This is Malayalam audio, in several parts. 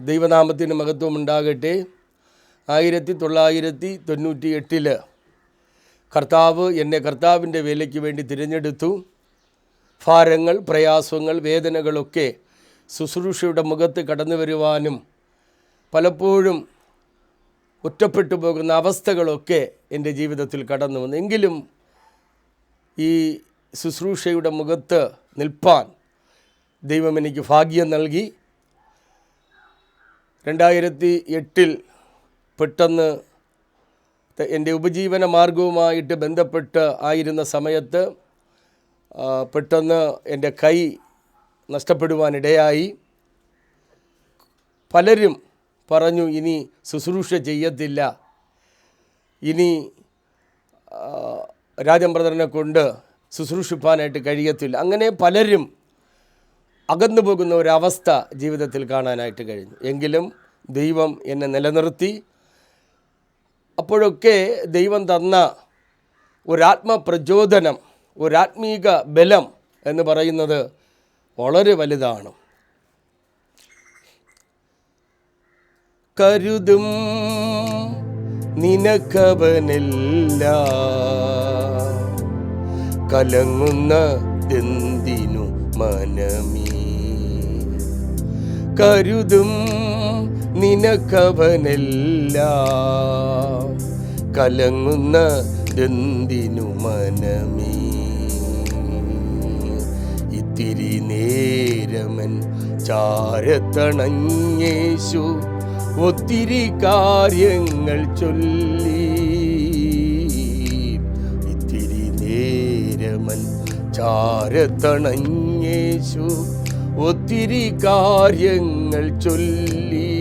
ദൈവനാമത്തിന് മഹത്വം ഉണ്ടാകട്ടെ. 1998 കർത്താവ് എന്നെ കർത്താവിൻ്റെ വേലയ്ക്ക് വേണ്ടി തിരഞ്ഞെടുത്തു. ഭാരങ്ങൾ, പ്രയാസങ്ങൾ, വേദനകളൊക്കെ ശുശ്രൂഷയുടെ മുഖത്ത് കടന്നു വരുവാനും പലപ്പോഴും ഒറ്റപ്പെട്ടു പോകുന്ന അവസ്ഥകളൊക്കെ എൻ്റെ ജീവിതത്തിൽ കടന്നു വന്നു. എങ്കിലും ഈ ശുശ്രൂഷയുടെ മുഖത്ത് നിൽപ്പാൻ ദൈവം എനിക്ക് ഭാഗ്യം നൽകി. 2008 പെട്ടെന്ന് എൻ്റെ ഉപജീവന മാർഗവുമായിട്ട് ബന്ധപ്പെട്ട് ആയിരുന്ന സമയത്ത് പെട്ടെന്ന് എൻ്റെ കൈ നഷ്ടപ്പെടുവാനിടയായി. പലരും പറഞ്ഞു, ഇനി ശുശ്രൂഷ ചെയ്യത്തില്ല, ഇനി രാജൻ ബ്രദറിനെ കൊണ്ട് ശുശ്രൂഷിപ്പാനായിട്ട് കഴിയത്തില്ല. അങ്ങനെ പലരും അകന്നു പോകുന്ന ഒരവസ്ഥ ജീവിതത്തിൽ കാണാനായിട്ട് കഴിഞ്ഞു. എങ്കിലും ദൈവം എന്നെ നിലനിർത്തി. അപ്പോഴൊക്കെ ദൈവം തന്ന ഒരാത്മപ്രചോദനം, ഒരാത്മീക ബലം എന്ന് പറയുന്നത് വളരെ വലുതാണ്. കരുതും നിനക്കവനെല്ലാം, കലങ്ങുന്നതെന്തിനു മനമേ. കരുതും നിനക്കവനെല്ലാം, കലങ്ങുന്നതെന്തിനു മനമേ. ഇത്തിരി നേരമൻ ചാരത്തണഞ്ഞേശു ഒത്തിരി കാര്യങ്ങൾ ചൊല്ലി. ഇത്തിരി നേരമൻ ചാരത്തണഞ്ഞേശു ഒത്തിരി കാര്യങ്ങൾ ചൊല്ലി.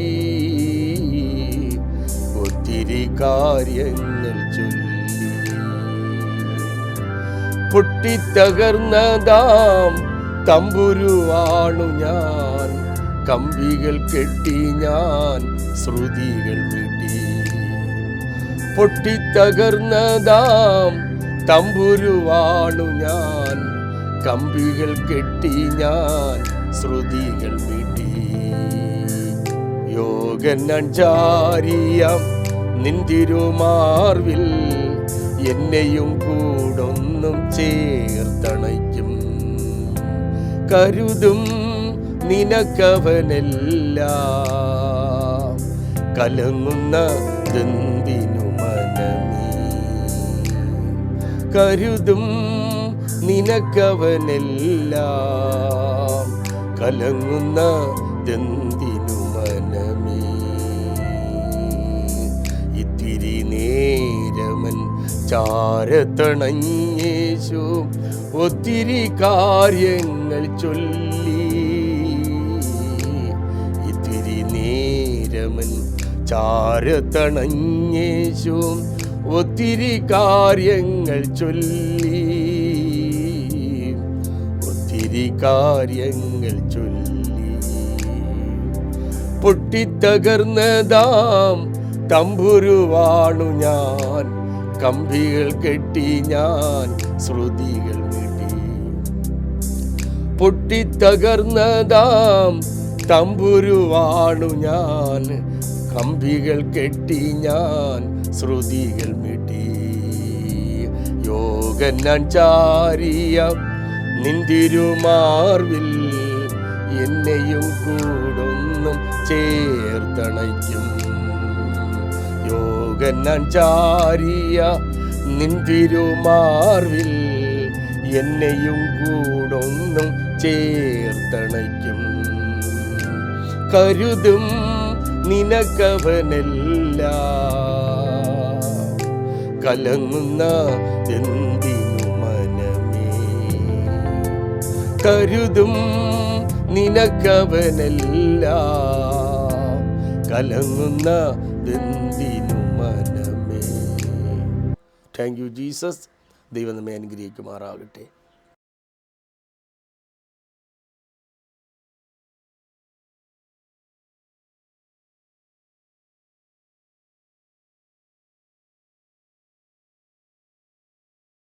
ഒത്തിരി കാര്യങ്ങൾ ചൊല്ലി. പൊട്ടിത്തകർന്നതാം തമ്പുരുവാണു ഞാൻ, കമ്പികൾ കെട്ടി ഞാൻ ശ്രുതികൾ വിട്ടി. പൊട്ടിത്തകർന്നതാം തമ്പുരുവാണു ഞാൻ, കമ്പികൾ കെട്ടി ഞാൻ ശ്രുതികൾ വിട്ടി. യോഗനഞ്ചാരിയാം നിന്തിരുമാർവിൽ എന്നെയും കൂടൊന്നും ചേർത്തണയ്ക്കും. കരുതും നിനക്കവനെല്ലാം, കലങ്ങുന്നതെന്തിനു മനമേ. കരുതും നിനക്കവനെല്ലാം, കലങ്ങുന്നതെന്തിനു മനമേ. ഇത്തിരി നേരമൻ ചാരത്തണഞ്ഞേശു ഒത്തിരി കാര്യങ്ങൾ ചൊല്ലി. ഇത്തിരി നേരമൻ ചാരത്തണഞ്ഞേശു ഒത്തിരി കാര്യങ്ങൾ ചൊല്ലി. ഒത്തിരി കാര്യങ്ങൾ ചൊല്ലി. പൊട്ടിത്തകർന്നതാം തമ്പുരുവാണു ഞാൻ, കമ്പികൾ കെട്ടി ഞാൻ ശ്രുതികൾ വിട്ടി. പൊട്ടിത്തകർന്നതാം തമ്പുരുവാണു ഞാൻ, കമ്പികൾ കെട്ടി ഞാൻ ശ്രുതികൾ മിട്ടി. യോഗനഞ്ചാരിയ നിന്തിരുമാർവിൽ എന്നെയും കൂടൊന്നും ചേർത്തണയ്ക്കും. യോഗനഞ്ചാരിയ നിന്തിരുമാർവിൽ എന്നെയും കൂടൊന്നും ചേർത്തണയ്ക്കും. കരുതും നിനക്കവനെല്ലാം, കലങ്ങുന്നതെന്തിനു മനമേ. കരുതും നിനക്കവനെല്ലാം, കലങ്ങുന്നതെന്തിനു മനമേ. Thank you Jesus. ദൈവം നമ്മെ അനുഗ്രഹിക്കുമാറാകട്ടെ.